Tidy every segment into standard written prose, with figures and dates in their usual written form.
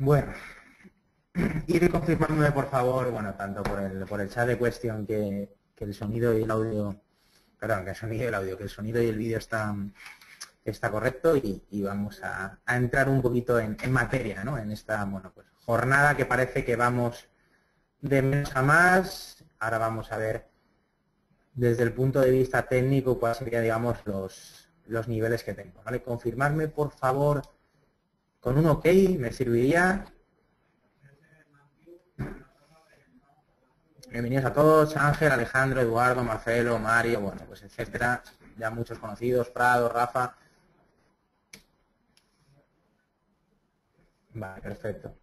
Bueno, ir confirmándome por favor, bueno, tanto por el chat de cuestión que el sonido y el audio, perdón, que el sonido y el audio, que el sonido y el vídeo está correcto y vamos a entrar un poquito en materia, ¿no? En esta, bueno, pues jornada que parece que vamos de menos a más. Ahora vamos a ver desde el punto de vista técnico cuáles serían, digamos, los niveles que tengo, ¿vale? Confirmarme por favor con un OK, me serviría. Bienvenidos a todos, Ángel, Alejandro, Eduardo, Marcelo, Mario, bueno, pues etcétera, ya muchos conocidos, Prado, Rafa. Vale, perfecto.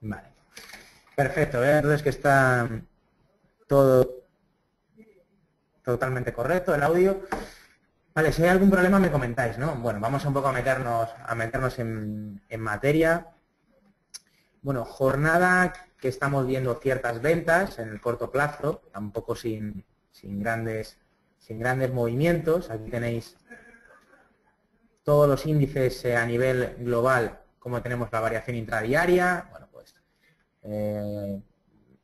Vale. Perfecto, entonces que está todo totalmente correcto, el audio. Vale, si hay algún problema me comentáis, ¿no? Bueno, vamos un poco a meternos en materia. Bueno, jornada que estamos viendo ciertas ventas en el corto plazo, tampoco sin grandes movimientos. Aquí tenéis todos los índices a nivel global, como tenemos la variación intradiaria, bueno, pues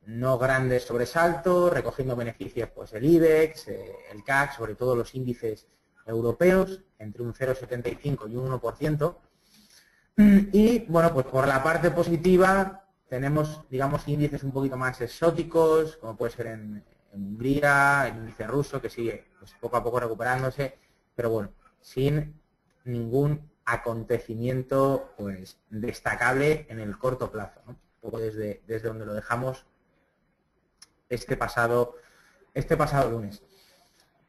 no grandes sobresaltos, recogiendo beneficios pues el IBEX, el CAC, sobre todo los índices europeos, entre un 0,75 y un 1%. Y bueno, pues por la parte positiva tenemos, digamos, índices un poquito más exóticos, como puede ser en Hungría, el índice ruso, que sigue pues, poco a poco recuperándose, pero bueno, sin ningún acontecimiento pues destacable en el corto plazo, ¿no? Un poco desde donde lo dejamos este pasado lunes.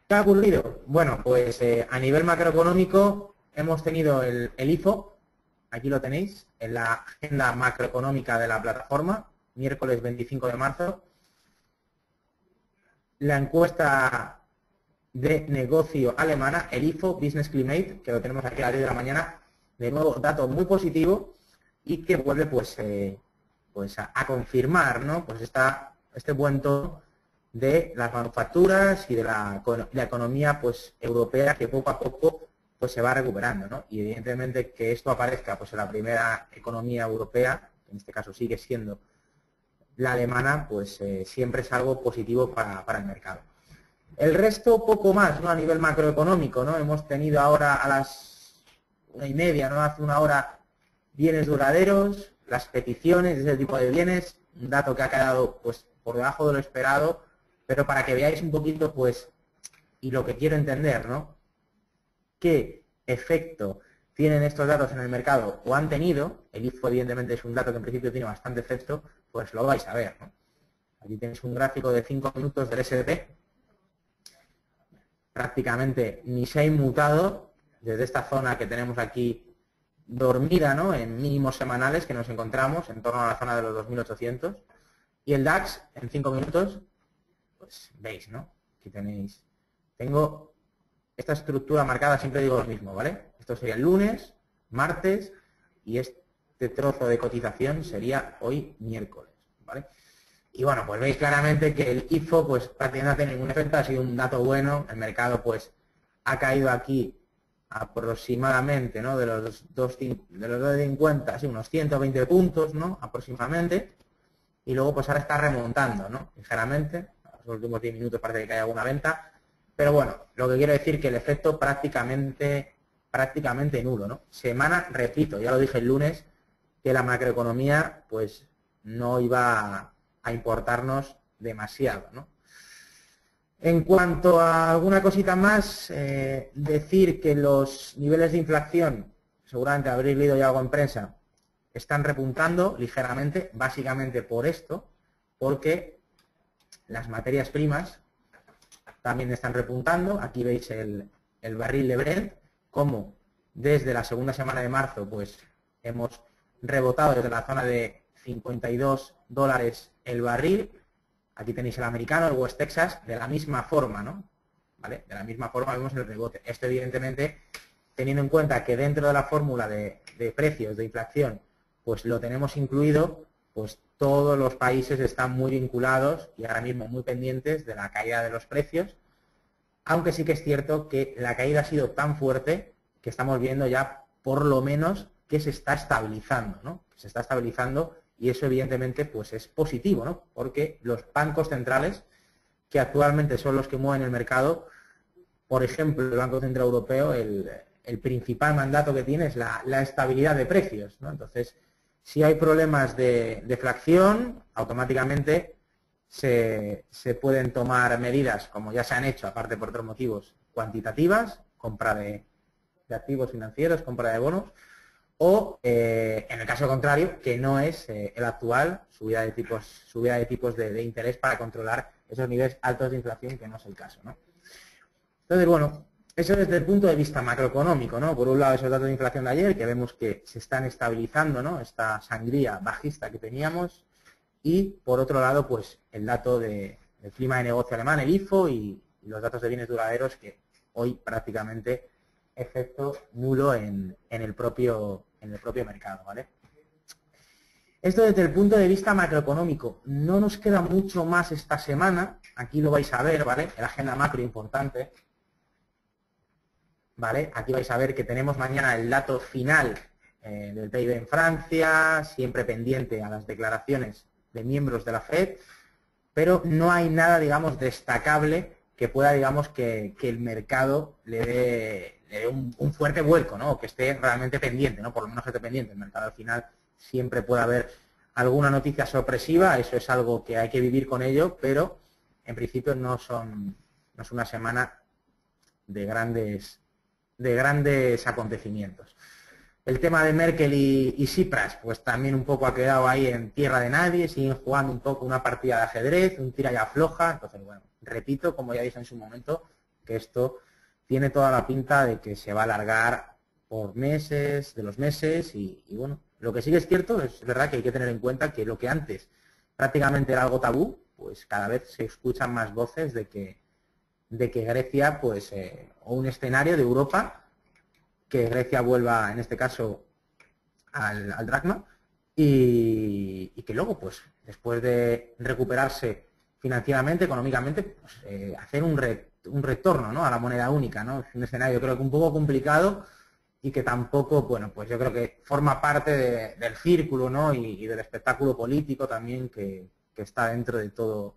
¿Qué ha ocurrido? Bueno, pues a nivel macroeconómico hemos tenido el IFO, aquí lo tenéis, en la agenda macroeconómica de la plataforma, miércoles 25 de marzo. La encuesta de negocio alemana, el IFO Business Climate, que lo tenemos aquí a las 10 de la mañana, de nuevo dato muy positivo y que vuelve pues, pues a confirmar, ¿no? Pues este buen tono de las manufacturas y de la economía pues europea que poco a poco pues se va recuperando, ¿no? Y evidentemente que esto aparezca pues en la primera economía europea, en este caso sigue siendo la alemana, pues siempre es algo positivo para el mercado. El resto poco más, ¿no? A nivel macroeconómico, ¿no? Hemos tenido ahora a las 1:30, ¿no? Hace una hora, bienes duraderos, las peticiones de ese tipo de bienes, un dato que ha quedado pues por debajo de lo esperado, pero para que veáis un poquito, pues, y lo que quiero entender, ¿no? ¿Qué efecto tienen estos datos en el mercado o han tenido? El IFO evidentemente es un dato que en principio tiene bastante efecto, pues lo vais a ver, ¿no? Aquí tenéis un gráfico de 5 minutos del S&P, prácticamente ni se ha inmutado desde esta zona que tenemos aquí dormida, ¿no? En mínimos semanales que nos encontramos en torno a la zona de los 2.800 y el DAX en 5 minutos, pues veis, ¿no? Aquí tenéis, tengo esta estructura marcada, siempre digo lo mismo, ¿vale? Esto sería el lunes, martes y este trozo de cotización sería hoy miércoles, ¿vale? Y bueno, pues veis claramente que el IFO pues prácticamente no tiene ningún efecto, ha sido un dato bueno, el mercado pues ha caído aquí aproximadamente, ¿no? De los 250, sí, unos 120 puntos, ¿no? Aproximadamente, y luego pues ahora está remontando, ¿no? Ligeramente, los últimos 10 minutos parece que hay alguna venta, pero bueno, lo que quiero decir que el efecto prácticamente nulo, ¿no? Semana, repito, ya lo dije el lunes, que la macroeconomía pues no iba a importarnos demasiado, ¿no? En cuanto a alguna cosita más, decir que los niveles de inflación, seguramente habréis leído ya algo en prensa, están repuntando ligeramente, básicamente por esto, porque las materias primas también están repuntando. Aquí veis el barril de Brent, como desde la segunda semana de marzo pues hemos rebotado desde la zona de $52 el barril. Aquí tenéis el americano, el West Texas, de la misma forma, ¿no? ¿Vale? De la misma forma vemos el rebote. Esto evidentemente teniendo en cuenta que dentro de la fórmula de de precios, de inflación, pues lo tenemos incluido, pues todos los países están muy vinculados y ahora mismo muy pendientes de la caída de los precios, aunque sí que es cierto que la caída ha sido tan fuerte que estamos viendo ya por lo menos que se está estabilizando, ¿no? Se está estabilizando y eso evidentemente pues es positivo, ¿no? Porque los bancos centrales, que actualmente son los que mueven el mercado, por ejemplo, el Banco Central Europeo, el principal mandato que tiene es la estabilidad de precios, ¿no? Entonces, si hay problemas de deflación, automáticamente se pueden tomar medidas, como ya se han hecho, aparte por otros motivos, cuantitativas, compra de activos financieros, compra de bonos, o en el caso contrario, que no es el actual, subida de tipos de interés para controlar esos niveles altos de inflación, que no es el caso, ¿no? Entonces, bueno, eso desde el punto de vista macroeconómico, ¿no? Por un lado, esos datos de inflación de ayer, que vemos que se están estabilizando, ¿no? Esta sangría bajista que teníamos. Y, por otro lado, pues el dato del clima de negocio alemán, el IFO, y los datos de bienes duraderos, que hoy prácticamente efecto nulo en el propio mercado, ¿vale? Esto desde el punto de vista macroeconómico. No nos queda mucho más esta semana. Aquí lo vais a ver, ¿vale? La agenda macro importante. ¿Vale? Aquí vais a ver que tenemos mañana el dato final del PIB en Francia, siempre pendiente a las declaraciones de miembros de la FED, pero no hay nada, digamos, destacable que pueda, digamos, que el mercado le dé un fuerte vuelco, ¿no? O que esté realmente pendiente, ¿no? Por lo menos que esté pendiente. El mercado al final siempre puede haber alguna noticia sorpresiva, eso es algo que hay que vivir con ello, pero en principio no es una semana de grandes acontecimientos. El tema de Merkel y Tsipras, pues también un poco ha quedado ahí en tierra de nadie, siguen jugando un poco una partida de ajedrez, un tira y afloja. Entonces, bueno, repito, como ya dije en su momento, que esto tiene toda la pinta de que se va a alargar por meses, de los meses, y bueno, lo que sí que es cierto, es verdad que hay que tener en cuenta que lo que antes prácticamente era algo tabú, pues cada vez se escuchan más voces de que Grecia, pues, o un escenario de Europa, que Grecia vuelva, en este caso, al dracma, y que luego, pues, después de recuperarse financieramente, económicamente, pues, hacer un retorno, ¿no? A la moneda única, ¿no? Es un escenario, creo que un poco complicado y que tampoco, bueno, pues yo creo que forma parte del círculo, ¿no? Y del espectáculo político también que está dentro de todo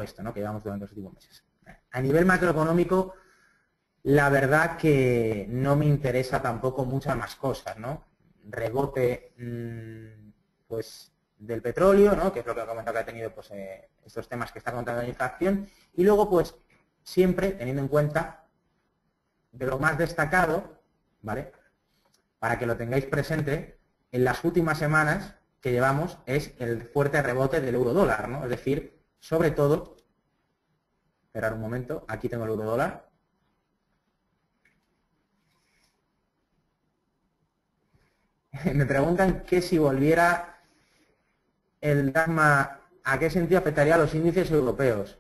esto, ¿no? Que llevamos durante los últimos meses. A nivel macroeconómico, la verdad que no me interesa tampoco muchas más cosas, ¿no? Rebote, pues, del petróleo, ¿no? Que es lo que he comentado que ha tenido, pues, estos temas que está contando la inflación. Y luego, pues, siempre teniendo en cuenta de lo más destacado, ¿vale? Para que lo tengáis presente, en las últimas semanas que llevamos es el fuerte rebote del euro-dólar, ¿no? Es decir, sobre todo, esperar un momento, aquí tengo el euro-dólar. Me preguntan que si volviera el drama, ¿a qué sentido afectaría a los índices europeos?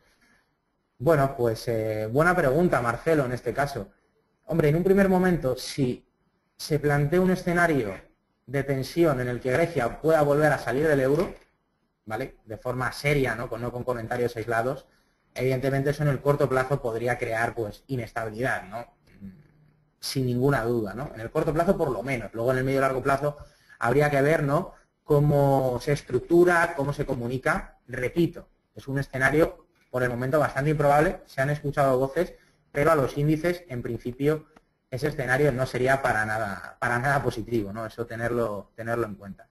Bueno, pues buena pregunta, Marcelo, en este caso. Hombre, en un primer momento, si se plantea un escenario de tensión en el que Grecia pueda volver a salir del euro, ¿vale? De forma seria, ¿no? No con comentarios aislados, evidentemente eso en el corto plazo podría crear, pues, inestabilidad, ¿no? Sin ninguna duda, ¿no? En el corto plazo por lo menos. Luego en el medio y largo plazo habría que ver, ¿no? Cómo se estructura, cómo se comunica. Repito, es un escenario por el momento bastante improbable. Se han escuchado voces, pero a los índices, en principio, ese escenario no sería para nada positivo, ¿no? Eso tenerlo en cuenta.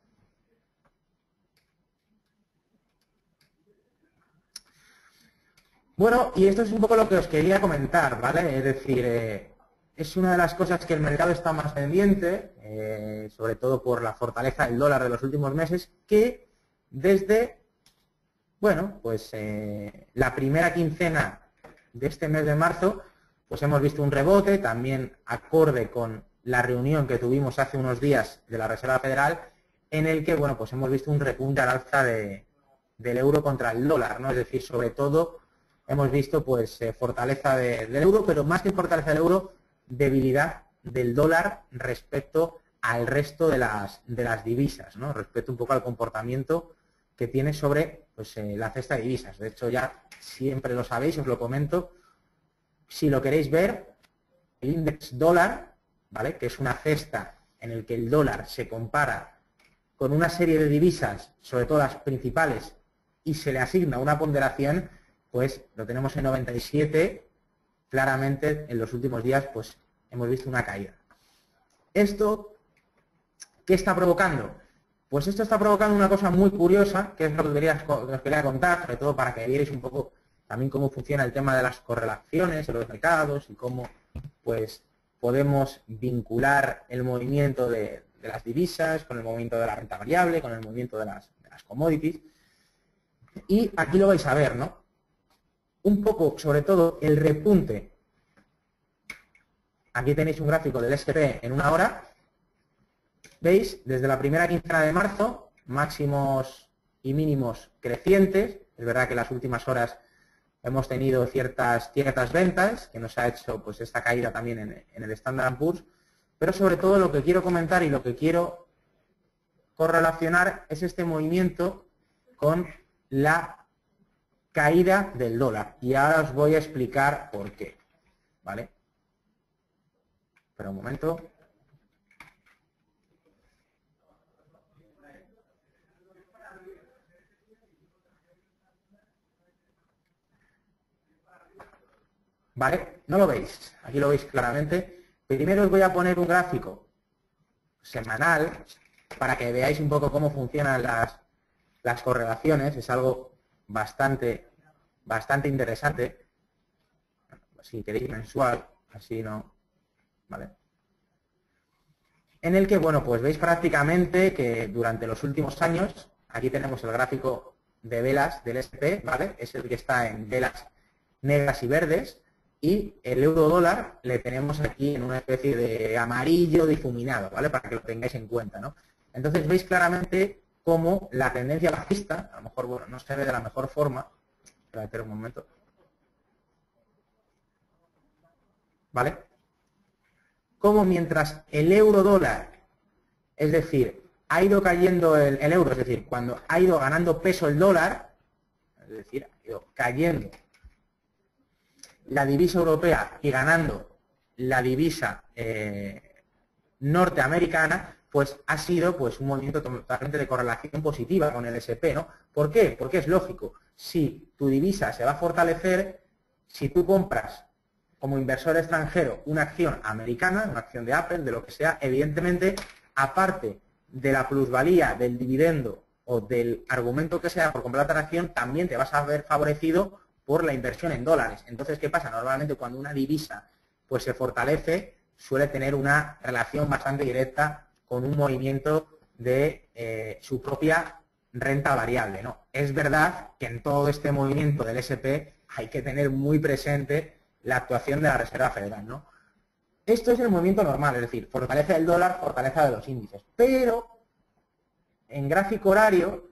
Bueno, y esto es un poco lo que os quería comentar, ¿vale? Es decir, es una de las cosas que el mercado está más pendiente, sobre todo por la fortaleza del dólar de los últimos meses, que desde, bueno, pues la primera quincena de este mes de marzo, pues hemos visto un rebote, también acorde con la reunión que tuvimos hace unos días de la Reserva Federal, en el que, bueno, pues hemos visto un repunte al alza del euro contra el dólar, ¿no? Es decir, sobre todo hemos visto, pues, fortaleza del euro, pero más que fortaleza del euro, debilidad del dólar respecto al resto de las divisas, ¿no? Respecto un poco al comportamiento que tiene sobre pues, la cesta de divisas. De hecho, ya siempre lo sabéis, os lo comento. Si lo queréis ver, el índice dólar, ¿vale? Que es una cesta en el que el dólar se compara con una serie de divisas, sobre todo las principales, y se le asigna una ponderación, pues lo tenemos en 97. Claramente, en los últimos días, pues hemos visto una caída. ¿Esto qué está provocando? Pues esto está provocando una cosa muy curiosa, que es lo que os quería contar, sobre todo para que vierais un poco también cómo funciona el tema de las correlaciones en los mercados y cómo pues podemos vincular el movimiento de las divisas con el movimiento de la renta variable, con el movimiento de las commodities. Y aquí lo vais a ver, ¿no? Un poco, sobre todo, el repunte. Aquí tenéis un gráfico del S&P en una hora. ¿Veis? Desde la primera quincena de marzo, máximos y mínimos crecientes. Es verdad que en las últimas horas hemos tenido ciertas ventas, que nos ha hecho pues esta caída también en el Standard & Poor's. Pero sobre todo lo que quiero comentar y lo que quiero correlacionar es este movimiento con la caída del dólar. Y ahora os voy a explicar por qué. ¿Vale? Espera un momento. ¿Vale? ¿No lo veis? Aquí lo veis claramente. Primero os voy a poner un gráfico semanal para que veáis un poco cómo funcionan las correlaciones. Es algo bastante interesante. Si queréis mensual, así no. ¿Vale? En el que, bueno, pues veis prácticamente que durante los últimos años, aquí tenemos el gráfico de velas del S&P, ¿vale? Es el que está en velas negras y verdes. Y el euro dólar le tenemos aquí en una especie de amarillo difuminado, ¿vale? Para que lo tengáis en cuenta, ¿no? Entonces veis claramente cómo la tendencia bajista, a lo mejor, bueno, no se ve de la mejor forma. Espera un momento. ¿Vale? Como mientras el euro dólar, es decir, ha ido cayendo el euro, es decir, cuando ha ido ganando peso el dólar, es decir, ha ido cayendo la divisa europea y ganando la divisa norteamericana, pues ha sido pues un movimiento totalmente de correlación positiva con el S&P, ¿no? ¿Por qué? Porque es lógico. Si tu divisa se va a fortalecer, si tú compras como inversor extranjero una acción americana, una acción de Apple, de lo que sea, evidentemente, aparte de la plusvalía del dividendo o del argumento que sea por comprar la acción, también te vas a ver favorecido por la inversión en dólares. Entonces, ¿qué pasa? Normalmente cuando una divisa pues se fortalece, suele tener una relación bastante directa con un movimiento de su propia renta variable, ¿no? Es verdad que en todo este movimiento del S&P hay que tener muy presente la actuación de la Reserva Federal, ¿no? Esto es el movimiento normal, es decir, fortaleza del dólar, fortaleza de los índices. Pero en gráfico horario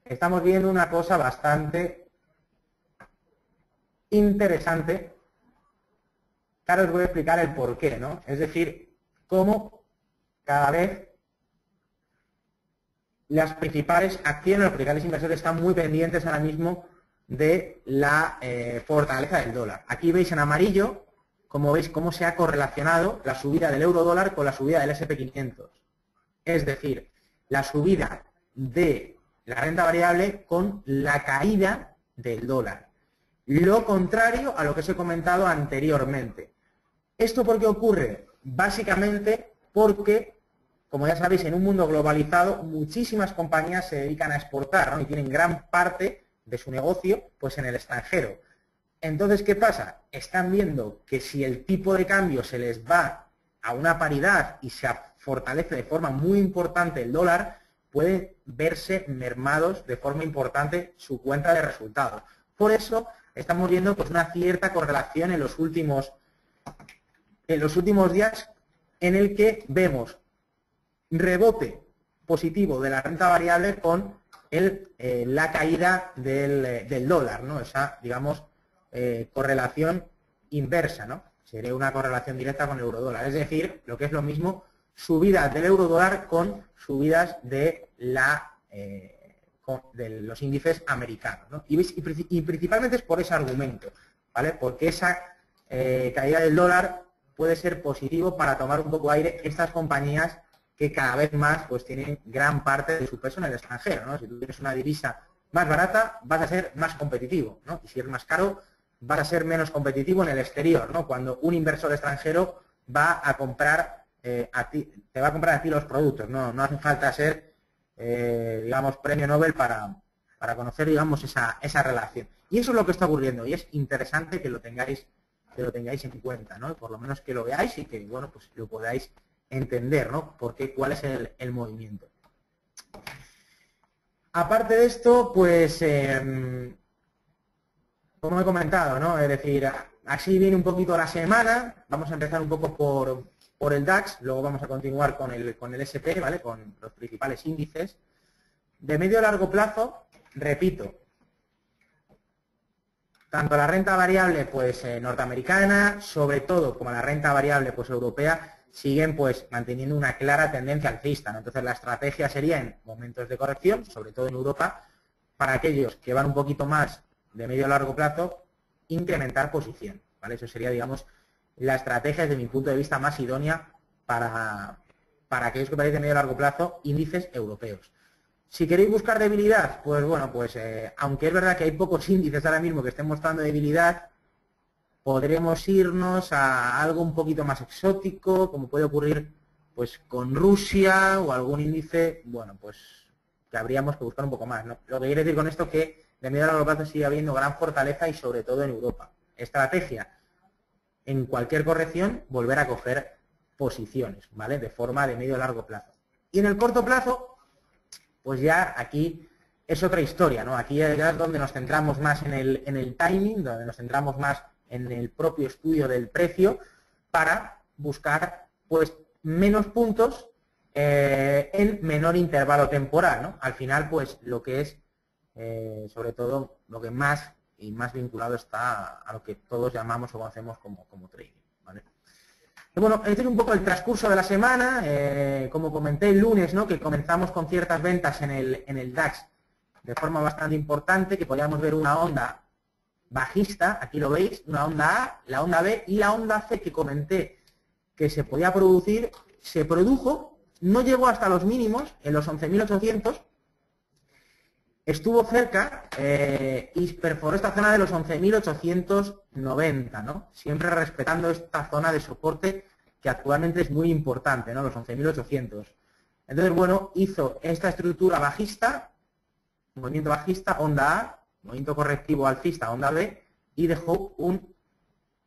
estamos viendo una cosa bastante interesante. Claro, os voy a explicar el por qué, ¿no? Es decir, cómo cada vez las principales acciones, los principales inversores están muy pendientes ahora mismo de la fortaleza del dólar. Aquí veis en amarillo, como veis, cómo se ha correlacionado la subida del euro dólar con la subida del S&P 500. Es decir, la subida de la renta variable con la caída del dólar. Lo contrario a lo que os he comentado anteriormente. ¿Esto por qué ocurre? Básicamente porque, como ya sabéis, en un mundo globalizado, muchísimas compañías se dedican a exportar, ¿no? Y tienen gran parte de su negocio pues en el extranjero. Entonces, ¿qué pasa? Están viendo que si el tipo de cambio se les va a una paridad y se fortalece de forma muy importante el dólar, puede verse mermados de forma importante su cuenta de resultados. Por eso estamos viendo pues una cierta correlación en los últimos días en el que vemos rebote positivo de la renta variable con la caída del dólar, ¿no? Esa, digamos, correlación inversa, ¿no? Sería una correlación directa con el euro dólar. Es decir, lo que es lo mismo, subidas del euro dólar con subidas de los índices americanos, ¿no? Y principalmente es por ese argumento, ¿vale? Porque esa caída del dólar puede ser positivo para tomar un poco de aire estas compañías que cada vez más pues tienen gran parte de su peso en el extranjero, ¿no? Si tú tienes una divisa más barata, vas a ser más competitivo, ¿no? Y si es más caro, vas a ser menos competitivo en el exterior, ¿no? Cuando un inversor extranjero va a comprar te va a comprar a ti los productos, no hace falta ser, digamos, premio Nobel para conocer, digamos, esa relación. Y eso es lo que está ocurriendo y es interesante que lo tengáis en cuenta, ¿no? Por lo menos que lo veáis y que, bueno, pues lo podáis entender, ¿no? ¿Cuál es el movimiento? Aparte de esto, pues, como he comentado, ¿no? Es decir, así viene un poquito la semana. Vamos a empezar un poco por el DAX, luego vamos a continuar con el S&P, ¿vale? Con los principales índices. De medio a largo plazo, repito, tanto la renta variable pues norteamericana, sobre todo como la renta variable pues europea, siguen pues manteniendo una clara tendencia alcista, ¿no? Entonces la estrategia sería en momentos de corrección, sobre todo en Europa, para aquellos que van un poquito más de medio a largo plazo, incrementar posición, ¿vale? Eso sería, digamos, la estrategia desde mi punto de vista más idónea para aquellos que parecen de medio a largo plazo, índices europeos. Si queréis buscar debilidad, pues bueno, pues aunque es verdad que hay pocos índices ahora mismo que estén mostrando debilidad, podremos irnos a algo un poquito más exótico, como puede ocurrir pues con Rusia o algún índice, bueno, pues que habríamos que buscar un poco más, ¿no? Lo que quiere decir con esto que de medio a largo plazo sigue habiendo gran fortaleza y sobre todo en Europa. Estrategia, en cualquier corrección, volver a coger posiciones, ¿vale? De forma de medio a largo plazo. Y en el corto plazo, pues ya aquí es otra historia, ¿no? Aquí ya es donde nos centramos más en el timing, donde nos centramos más en el propio estudio del precio para buscar pues menos puntos en menor intervalo temporal, ¿no? Al final, pues lo que es, sobre todo, lo que más y más vinculado está a lo que todos llamamos o conocemos como trading, ¿vale? Y bueno, este es un poco el transcurso de la semana, como comenté el lunes, ¿no? Que comenzamos con ciertas ventas en el DAX de forma bastante importante, que podíamos ver una onda bajista, aquí lo veis, una onda A, la onda B y la onda C que comenté que se podía producir, se produjo, no llegó hasta los mínimos, en los 11.800, estuvo cerca y perforó esta zona de los 11.890, ¿no? Siempre respetando esta zona de soporte que actualmente es muy importante, ¿no? Los 11.800. Entonces, bueno, hizo esta estructura bajista, movimiento bajista, onda A, movimiento correctivo alcista, onda B, y dejó un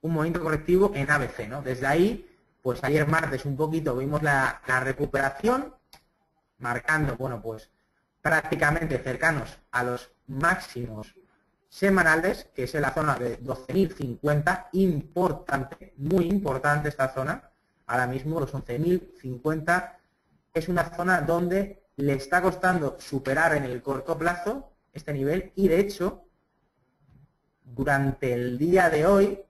movimiento correctivo en ABC, ¿no? Desde ahí, pues ayer martes un poquito vimos la recuperación, marcando, bueno, pues prácticamente cercanos a los máximos semanales, que es en la zona de 12.050, importante, muy importante esta zona, ahora mismo los 11.050 es una zona donde le está costando superar en el corto plazo este nivel y de hecho durante el día de hoy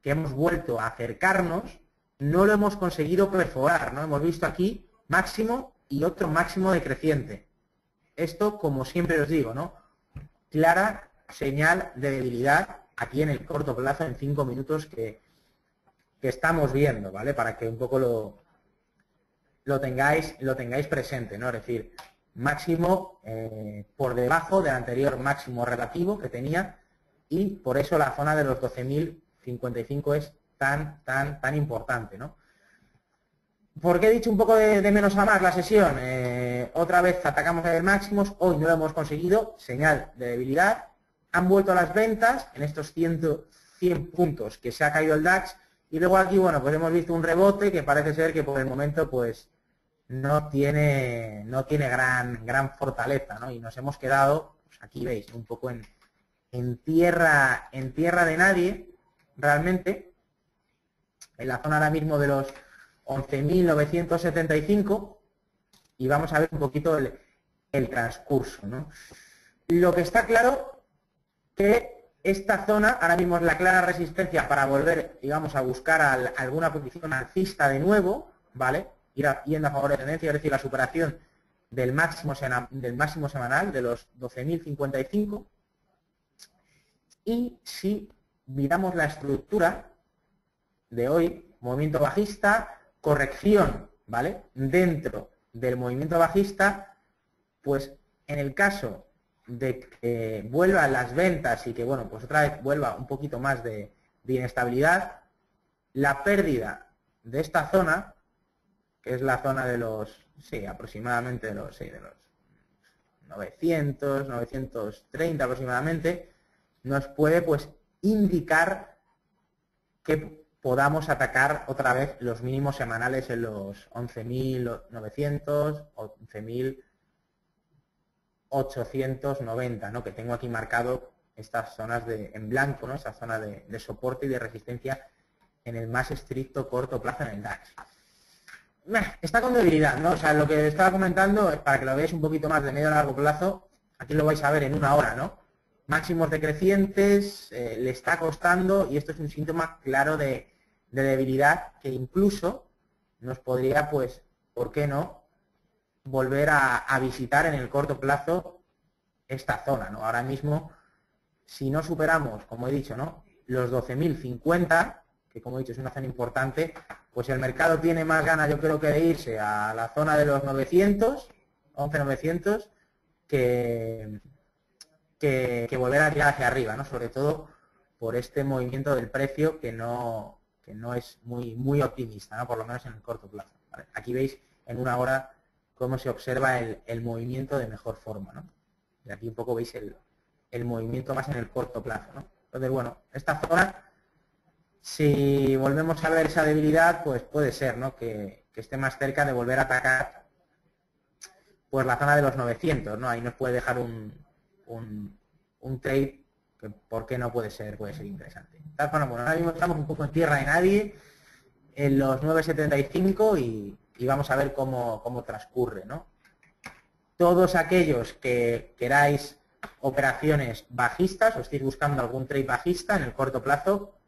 que hemos vuelto a acercarnos no lo hemos conseguido perforar, ¿no? Hemos visto aquí máximo y otro máximo decreciente. Esto, como siempre os digo, ¿no? Clara señal de debilidad aquí en el corto plazo, en 5 minutos que estamos viendo, ¿vale? Para que un poco lo tengáis presente, ¿no? Es decir, máximo por debajo del anterior máximo relativo que tenía y por eso la zona de los 12.055 es tan importante, ¿no? ¿Por qué he dicho un poco de menos a más la sesión? Otra vez atacamos a ver máximos, hoy no lo hemos conseguido, señal de debilidad. Han vuelto las ventas en estos 100 puntos que se ha caído el DAX y luego aquí, bueno, pues hemos visto un rebote que parece ser que por el momento pues no tiene gran fortaleza, ¿no? Y nos hemos quedado, pues aquí veis, un poco en tierra de nadie, realmente, en la zona ahora mismo de los 11.975 y vamos a ver un poquito el transcurso, ¿no? Lo que está claro que esta zona ahora mismo es la clara resistencia para volver, digamos, a buscar alguna posición alcista de nuevo, ¿vale? ir yendo a favor de tendencia, es decir, la superación del máximo semanal de los 12.055. Y si miramos la estructura de hoy, movimiento bajista, corrección, ¿vale? Dentro del movimiento bajista, pues en el caso de que vuelvan las ventas y que, bueno, pues otra vez vuelva un poquito más de inestabilidad, la pérdida de esta zona, que es la zona de los, sí, aproximadamente de los 900, 930 aproximadamente, nos puede, pues, indicar que podamos atacar otra vez los mínimos semanales en los 11.900 o 11.890, ¿no? Que tengo aquí marcado estas zonas en blanco, ¿no? Esa zona de soporte y de resistencia en el más estricto corto plazo en el DAX. Está con debilidad, ¿no? O sea, lo que estaba comentando es para que lo veáis un poquito más de medio a largo plazo. Aquí lo vais a ver en una hora, ¿no? Máximos decrecientes, le está costando y esto es un síntoma claro de debilidad que incluso nos podría, pues, ¿por qué no?, volver a visitar en el corto plazo esta zona, ¿no? Ahora mismo, si no superamos, como he dicho, ¿no?, los 12.050, que como he dicho es una zona importante, pues el mercado tiene más ganas, yo creo, que de irse a la zona de los 900, 11.900, que volver a tirar hacia arriba, ¿no? Sobre todo por este movimiento del precio que no es muy optimista, ¿no? Por lo menos en el corto plazo, ¿vale? Aquí veis en una hora cómo se observa el movimiento de mejor forma, ¿no? Y aquí un poco veis el movimiento más en el corto plazo, ¿no? Entonces, bueno, esta zona, si volvemos a ver esa debilidad, pues puede ser, ¿no?, que esté más cerca de volver a atacar, pues, la zona de los 900, ¿no? Ahí nos puede dejar un trade que, ¿por qué no puede ser interesante? De tal forma, bueno, ahora mismo estamos un poco en tierra de nadie, en los 9.75 y vamos a ver cómo transcurre, ¿no? Todos aquellos que queráis operaciones bajistas o estéis buscando algún trade bajista en el corto plazo,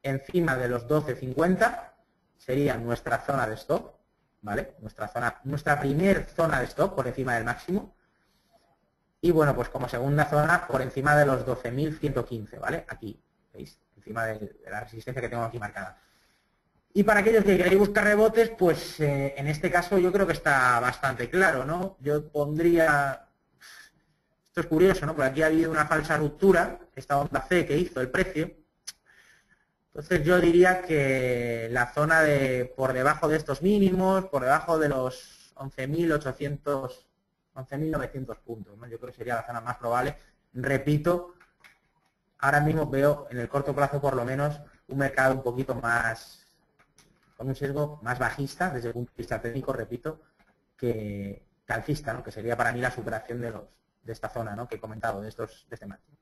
encima de los 12.50 sería nuestra zona de stop, ¿vale? Nuestra primer zona de stop por encima del máximo. Y bueno, pues como segunda zona por encima de los 12.115, ¿vale? Aquí, ¿veis? Encima de la resistencia que tengo aquí marcada. Y para aquellos que queréis buscar rebotes, pues en este caso yo creo que está bastante claro, ¿no? Yo pondría... Esto es curioso, ¿no? Porque aquí ha habido una falsa ruptura, esta onda C que hizo el precio. Entonces yo diría que la zona por debajo de estos mínimos, por debajo de los 11.800... 11.900 puntos, ¿no? Yo creo que sería la zona más probable. Repito, ahora mismo veo en el corto plazo por lo menos un mercado un poquito más, con un sesgo más bajista desde el punto de vista técnico, repito, que alcista, ¿no? Que sería para mí la superación de esta zona, ¿no?, que he comentado, de este máximo.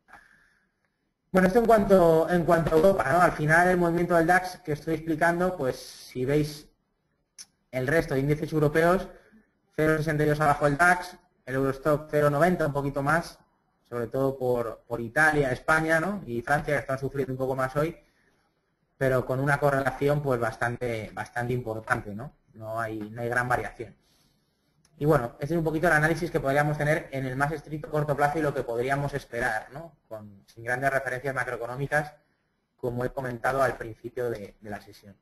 Bueno, esto en cuanto a Europa, ¿no? Al final el movimiento del DAX que estoy explicando, pues si veis el resto de índices europeos, 0,62 abajo el DAX, el Eurostock 0,90, un poquito más, sobre todo por Italia, España, ¿no?, y Francia, que están sufriendo un poco más hoy, pero con una correlación pues bastante importante, ¿no? No hay gran variación. Y bueno, este es un poquito el análisis que podríamos tener en el más estricto corto plazo y lo que podríamos esperar, ¿no?, sin grandes referencias macroeconómicas, como he comentado al principio de la sesión.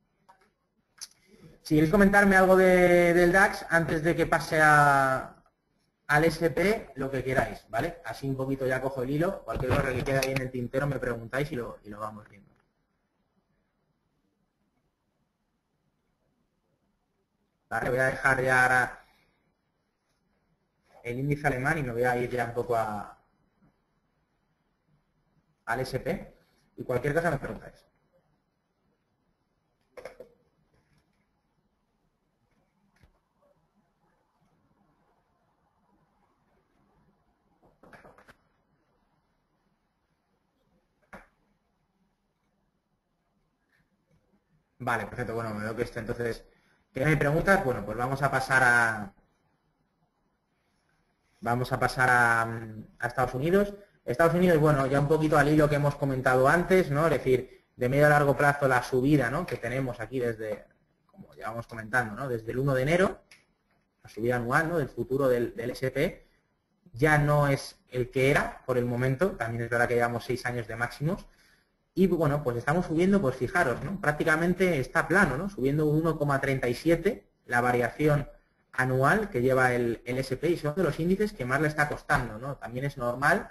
Si queréis comentarme algo del DAX antes de que pase al SP, lo que queráis, ¿vale? Así un poquito ya cojo el hilo, cualquier cosa que quede ahí en el tintero me preguntáis y lo vamos viendo. Vale, voy a dejar ya ahora el índice alemán y me voy a ir ya un poco al SP y cualquier cosa me preguntáis. Vale, perfecto. Bueno, me veo que entonces, ¿qué me preguntas? Bueno, pues vamos a pasar a Estados Unidos. Estados Unidos, bueno, ya un poquito al hilo que hemos comentado antes, ¿no? Es decir, de medio a largo plazo la subida, ¿no?, que tenemos aquí desde como llevamos comentando, ¿no? Desde el 1 de enero, la subida anual, ¿no? Del futuro del S&P ya no es el que era por el momento, también es verdad que llevamos 6 años de máximos, y bueno, pues estamos subiendo, pues fijaros, ¿no? Prácticamente está plano, ¿no? Subiendo un 1,37 la variación anual que lleva el S&P, y son de los índices que más le está costando, ¿no? También es normal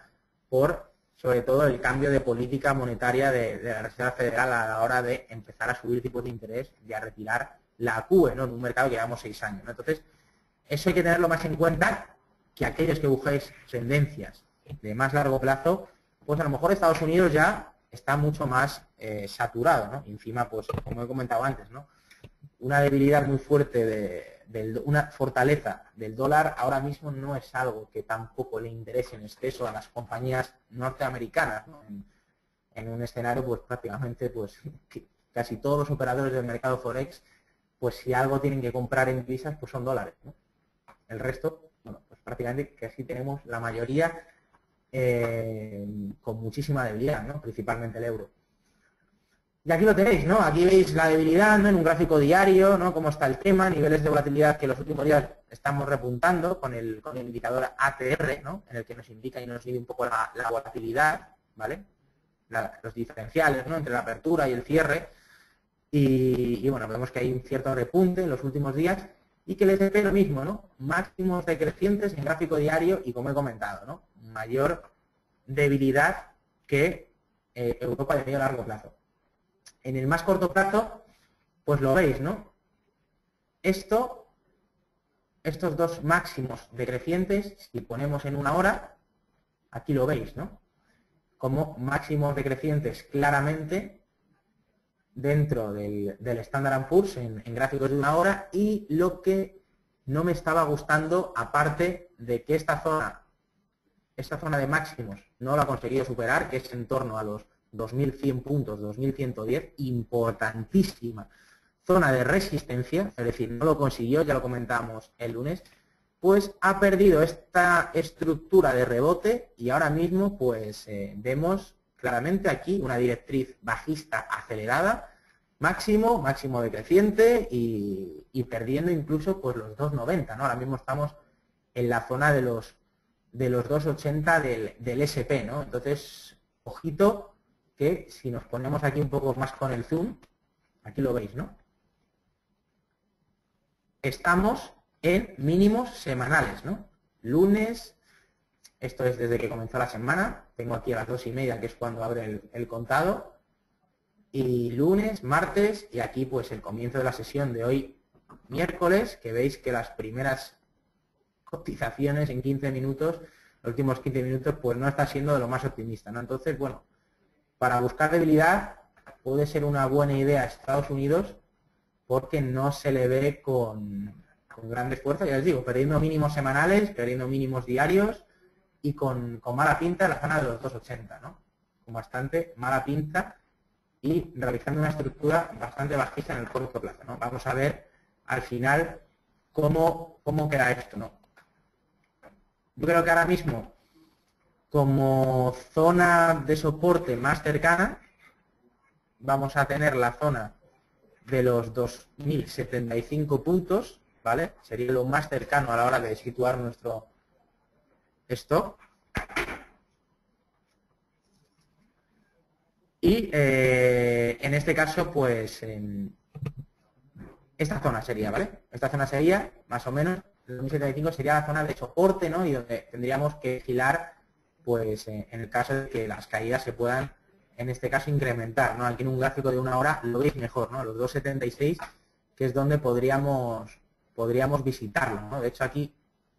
por, sobre todo, el cambio de política monetaria de la Reserva Federal a la hora de empezar a subir tipos de interés y a retirar la QE, ¿no? En un mercado que llevamos 6 años, ¿no? Entonces, eso hay que tenerlo más en cuenta que aquellos que buscáis tendencias de más largo plazo, pues a lo mejor Estados Unidos ya está mucho más saturado, ¿no? Y encima, pues, como he comentado antes, ¿no? Una debilidad muy fuerte una fortaleza del dólar ahora mismo no es algo que tampoco le interese en exceso a las compañías norteamericanas, ¿no? En un escenario, pues prácticamente, pues casi todos los operadores del mercado Forex, pues si algo tienen que comprar en divisas, pues son dólares, ¿no? El resto, bueno, pues prácticamente casi tenemos la mayoría con muchísima debilidad, ¿no? Principalmente el euro. Y aquí lo tenéis, ¿no? Aquí veis la debilidad, ¿no? En un gráfico diario, ¿no? Cómo está el tema, niveles de volatilidad que los últimos días estamos repuntando con el indicador ATR, ¿no? En el que nos indica y nos mide un poco la volatilidad, ¿vale? Los diferenciales, ¿no? Entre la apertura y el cierre. Y bueno, vemos que hay un cierto repunte en los últimos días y que el S&P lo mismo, ¿no? Máximos decrecientes en gráfico diario y, como he comentado, ¿no? Mayor debilidad que Europa de medio a largo plazo. En el más corto plazo, pues lo veis, ¿no? Estos dos máximos decrecientes, si ponemos en una hora, aquí lo veis, ¿no? Como máximos decrecientes claramente dentro del Standard & Poor's en gráficos de una hora, y lo que no me estaba gustando, aparte de que esta zona de máximos no lo ha conseguido superar, que es en torno a los 2.100 puntos, 2.110, importantísima zona de resistencia, es decir, no lo consiguió, ya lo comentábamos el lunes, pues ha perdido esta estructura de rebote y ahora mismo pues vemos claramente aquí una directriz bajista acelerada, máximo decreciente y perdiendo incluso pues los 2,90, ¿no? Ahora mismo estamos en la zona de los 2,80 del SP, ¿no? Entonces, ojito, que si nos ponemos aquí un poco más con el zoom, aquí lo veis, ¿no? Estamos en mínimos semanales, ¿no? Lunes, esto es desde que comenzó la semana, tengo aquí a las 2:30, que es cuando abre el contado, y lunes, martes, y aquí pues el comienzo de la sesión de hoy, miércoles, que veis que las primeras cotizaciones en 15 minutos, los últimos 15 minutos, pues no está siendo de lo más optimista, ¿no? Entonces, bueno, para buscar debilidad puede ser una buena idea Estados Unidos porque no se le ve con grandes fuerzas, ya les digo, perdiendo mínimos semanales, perdiendo mínimos diarios y con mala pinta en la zona de los 2,80, ¿no? Con bastante mala pinta y realizando una estructura bastante bajista en el corto plazo, ¿no? Vamos a ver al final cómo queda esto, ¿no? Yo creo que ahora mismo, como zona de soporte más cercana, vamos a tener la zona de los 2.075 puntos, ¿vale? Sería lo más cercano a la hora de situar nuestro stop. Y en este caso, pues, esta zona sería, ¿vale? Esta zona sería, más o menos, el 2075 sería la zona de soporte, ¿no? Y donde tendríamos que vigilar, pues, en el caso de que las caídas se puedan, en este caso, incrementar, ¿no? Aquí en un gráfico de una hora lo veis mejor, ¿no? Los 2,76, que es donde podríamos visitarlo, ¿no? De hecho, aquí,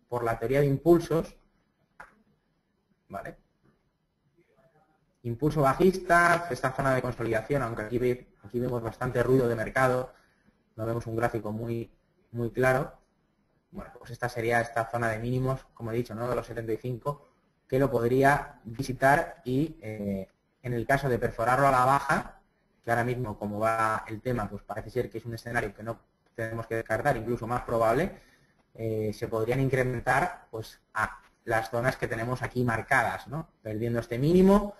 por la teoría de impulsos, ¿vale? Impulso bajista, esta zona de consolidación, aunque aquí vemos bastante ruido de mercado, no vemos un gráfico muy claro. Bueno, pues esta sería esta zona de mínimos, como he dicho, ¿no? De los 75, que lo podría visitar y en el caso de perforarlo a la baja, que ahora mismo como va el tema, pues parece ser que es un escenario que no tenemos que descartar, incluso más probable, se podrían incrementar pues a las zonas que tenemos aquí marcadas, ¿no? Perdiendo este mínimo,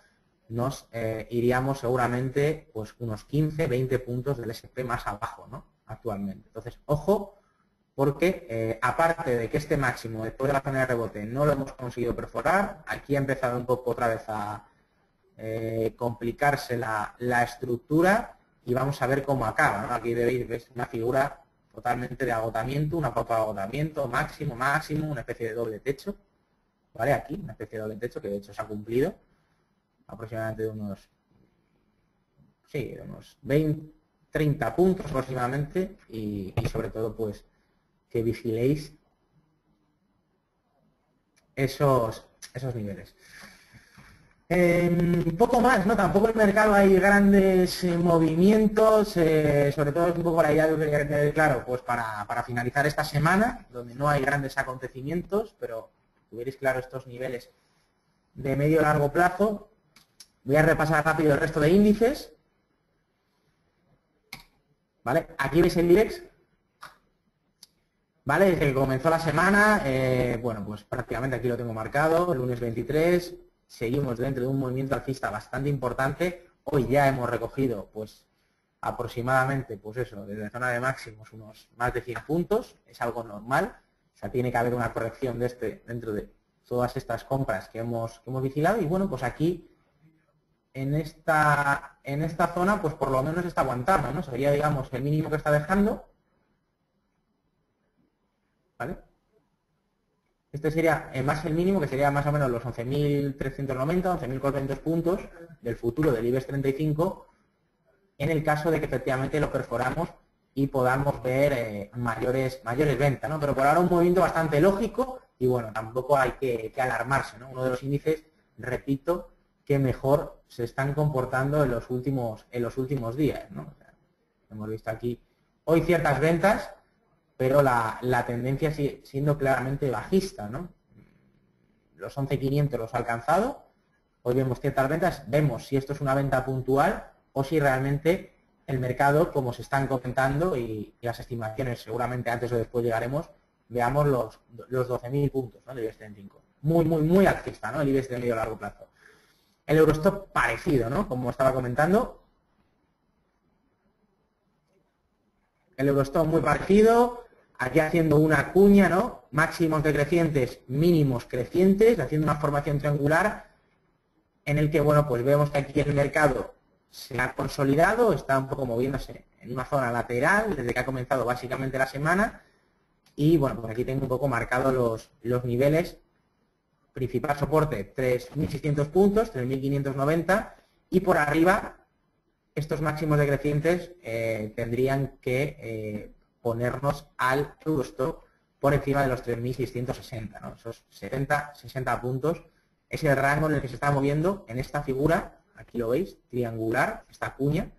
nos iríamos seguramente pues unos 15, 20 puntos del S&P más abajo, ¿no? actualmente. Entonces, ojo, porque aparte de que este máximo después de la zona de rebote no lo hemos conseguido perforar, aquí ha empezado un poco otra vez a complicarse la estructura y vamos a ver cómo acaba, ¿no? Aquí veis una figura totalmente de agotamiento, una pauta de agotamiento, máximo, máximo, una especie de doble techo, ¿vale? Aquí, una especie de doble techo que de hecho se ha cumplido, aproximadamente de unos 20, 30 puntos aproximadamente y sobre todo pues que vigiléis esos niveles. Poco más, ¿no? Tampoco en el mercado hay grandes movimientos, sobre todo es un poco la idea que quería tener claro, pues para finalizar esta semana, donde no hay grandes acontecimientos, pero tuvierais claro estos niveles de medio a largo plazo. Voy a repasar rápido el resto de índices. ¿Vale? Aquí veis el IBEX. ¿Vale? Desde que comenzó la semana, bueno, pues prácticamente aquí lo tengo marcado, el lunes 23, seguimos dentro de un movimiento alcista bastante importante. Hoy ya hemos recogido, pues, aproximadamente, pues eso, desde la zona de máximos unos más de 100 puntos, es algo normal. O sea, tiene que haber una corrección dentro de todas estas compras que hemos vigilado. Y bueno, pues aquí, en esta zona, pues por lo menos está aguantando, ¿no? Sería, digamos, el mínimo que está dejando. ¿Vale? Este sería más el mínimo, que sería más o menos los 11.390, 11.400 puntos del futuro del IBEX 35, en el caso de que efectivamente lo perforamos y podamos ver mayores ventas, ¿no? Pero por ahora un movimiento bastante lógico y bueno, tampoco hay que alarmarse, ¿no? Uno de los índices, repito, que mejor se están comportando en los últimos días, ¿no? O sea, hemos visto aquí hoy ciertas ventas, pero la tendencia sigue siendo claramente bajista, ¿no? Los 11.500 los ha alcanzado, hoy vemos ciertas ventas, vemos si esto es una venta puntual o si realmente el mercado, como se están comentando y las estimaciones, seguramente antes o después llegaremos, veamos los 12.000 puntos, ¿no? Del IBEX 35. Muy alcista, ¿no? El IBEX de medio a largo plazo. El Eurostock parecido, ¿no? Como estaba comentando. El Eurostock muy parecido, aquí haciendo una cuña, ¿no? Máximos decrecientes, mínimos crecientes, haciendo una formación triangular en el que, bueno, pues vemos que aquí el mercado se ha consolidado, está un poco moviéndose en una zona lateral desde que ha comenzado básicamente la semana y, bueno, pues aquí tengo un poco marcados los niveles. Principal soporte 3.600 puntos, 3.590 y por arriba estos máximos decrecientes tendrían que ponernos al Eurostock por encima de los 3.660, ¿no? Esos 60 puntos es el rango en el que se está moviendo en esta figura, aquí lo veis, triangular, esta cuña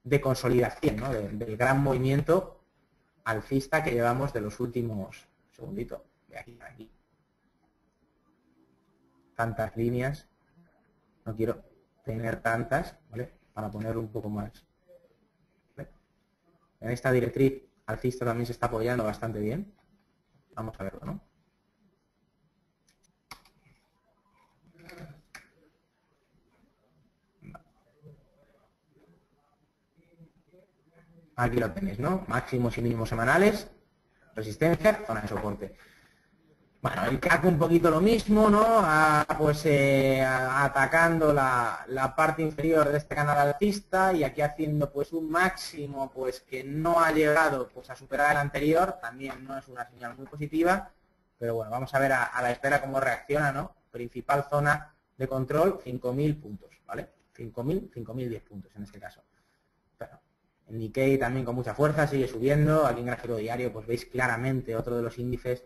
de consolidación, ¿no? Del gran movimiento alcista que llevamos de los últimos, un segundito, de aquí a aquí. Tantas líneas, no quiero tener tantas, ¿vale? Para poner un poco más. ¿Vale? En esta directriz alcista también se está apoyando bastante bien. Vamos a verlo, ¿no? Aquí lo tenéis, ¿no? Máximos y mínimos semanales, resistencia, zona de soporte. Bueno, el CAC un poquito lo mismo, ¿no? Atacando la parte inferior de este canal alcista y aquí haciendo pues un máximo pues que no ha llegado pues a superar el anterior, también no es una señal muy positiva, pero bueno, vamos a ver a la espera cómo reacciona, ¿no? Principal zona de control, 5.000 puntos, ¿vale? 5.010 puntos en este caso. Pero el Nikkei también con mucha fuerza, sigue subiendo, aquí en gráfico diario pues veis claramente otro de los índices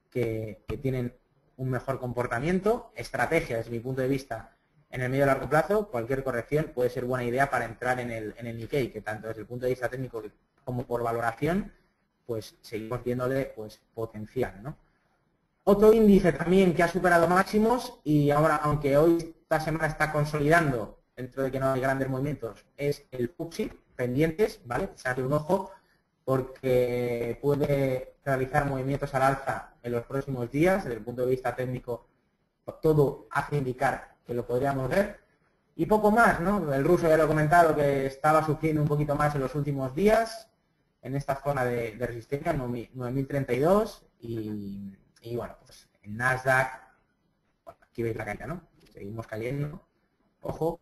que tienen un mejor comportamiento, estrategia desde mi punto de vista en el medio y largo plazo, cualquier corrección puede ser buena idea para entrar en el Nikkei, que tanto desde el punto de vista técnico como por valoración, pues seguimos viéndole pues potencial, ¿no? Otro índice también que ha superado máximos y ahora, aunque hoy esta semana está consolidando, dentro de que no hay grandes movimientos, es el FTSE, pendientes, ¿vale? Echarle un ojo porque puede realizar movimientos al alza en los próximos días. Desde el punto de vista técnico, todo hace indicar que lo podríamos ver. Y poco más, ¿no? El ruso ya lo he comentado que estaba sufriendo un poquito más en los últimos días. en esta zona de resistencia, 9.032 y bueno, pues en Nasdaq, bueno, aquí veis la caída, ¿no? Seguimos cayendo, ojo,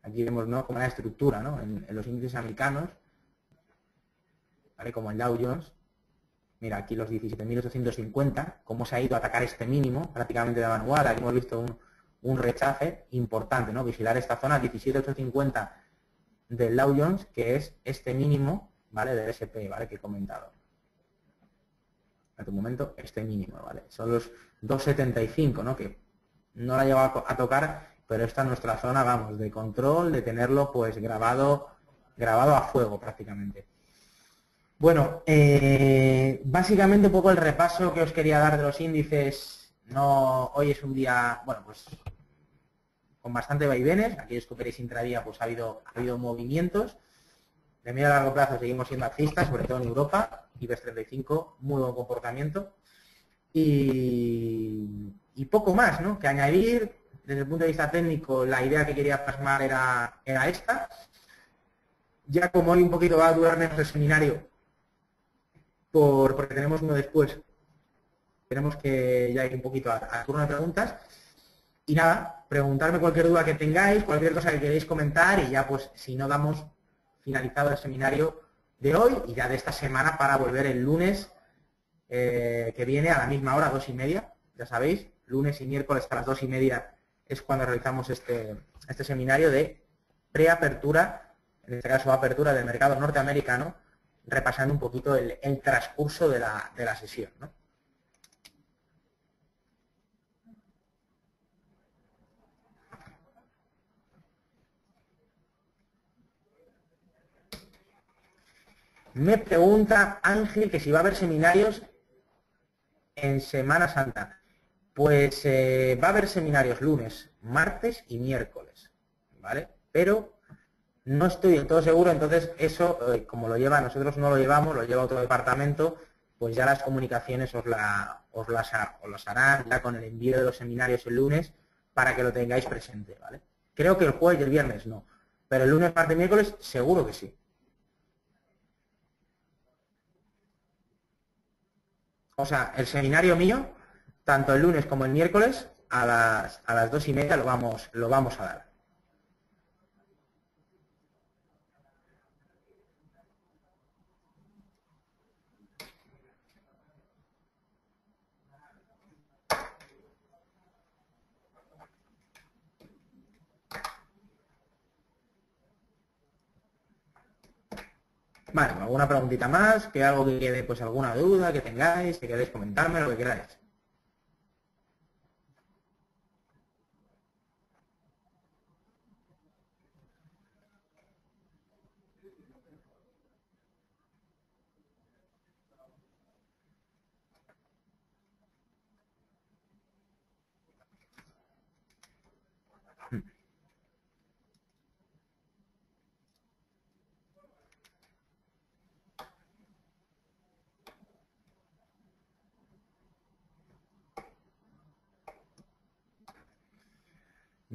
aquí vemos, ¿no?, como la estructura, ¿no?, en los índices americanos, ¿vale?, como el Dow Jones. Mira, aquí los 17.850, cómo se ha ido a atacar este mínimo, prácticamente de manual. Aquí hemos visto un rechace importante, ¿no? Vigilar esta zona 17.850 del Dow Jones, que es este mínimo, ¿vale?, del S&P, ¿vale?, que he comentado. En tu momento, este mínimo, ¿vale? Son los 2.75, ¿no?, que no la he llegado a tocar, pero esta es nuestra zona, vamos, de control, de tenerlo pues grabado a fuego prácticamente. Bueno, básicamente un poco el repaso que os quería dar de los índices. Hoy es un día, bueno, pues con bastante vaivenes. Aquellos que operéis intradía, pues ha habido movimientos. De medio a largo plazo seguimos siendo alcistas, sobre todo en Europa. IBEX 35, muy buen comportamiento. Y poco más, ¿no?, que añadir. Desde el punto de vista técnico, la idea que quería plasmar era esta. Ya como hoy un poquito va a durar menos el seminario, porque tenemos uno después, tenemos que ya ir un poquito a turno de preguntas. Y nada, preguntarme cualquier duda que tengáis, cualquier cosa que queréis comentar, y ya pues si no damos finalizado el seminario de hoy y ya de esta semana para volver el lunes que viene a la misma hora, 2:30, ya sabéis, lunes y miércoles a las 2:30 es cuando realizamos este seminario de preapertura, en este caso apertura del mercado norteamericano, repasando un poquito el transcurso de la sesión, ¿no? Me pregunta Ángel que si va a haber seminarios en Semana Santa. Pues va a haber seminarios lunes, martes y miércoles, ¿vale? Pero no estoy del todo seguro, entonces eso, como nosotros no lo llevamos, lo lleva otro departamento, pues ya las comunicaciones os las harán ya con el envío de los seminarios el lunes para que lo tengáis presente, ¿vale? Creo que el jueves y el viernes no, pero el lunes, martes y miércoles seguro que sí. O sea, el seminario mío, tanto el lunes como el miércoles, a las 2:30 lo vamos a dar. Vale, alguna preguntita más, que algo que quede, pues alguna duda que tengáis, que queréis comentarme, lo que queráis.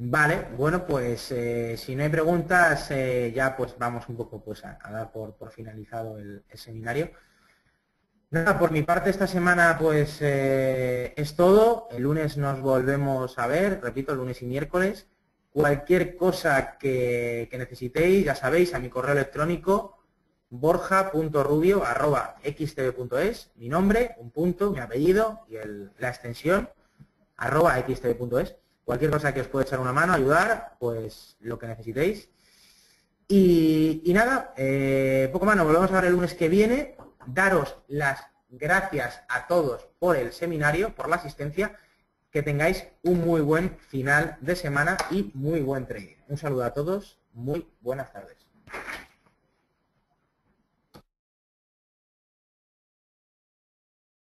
Vale, bueno, pues si no hay preguntas, ya pues vamos un poco pues a dar por finalizado el seminario. Nada, por mi parte esta semana pues es todo. El lunes nos volvemos a ver, repito, lunes y miércoles. Cualquier cosa que necesitéis, ya sabéis, a mi correo electrónico borja.rubio@xtv.es, mi nombre, un punto, mi apellido y la extensión @xtv.es. Cualquier cosa que os pueda echar una mano, ayudar, pues lo que necesitéis. Y nada, poco más, nos volvemos a ver el lunes que viene. Daros las gracias a todos por el seminario, por la asistencia. Que tengáis un muy buen final de semana y muy buen trading. Un saludo a todos, muy buenas tardes.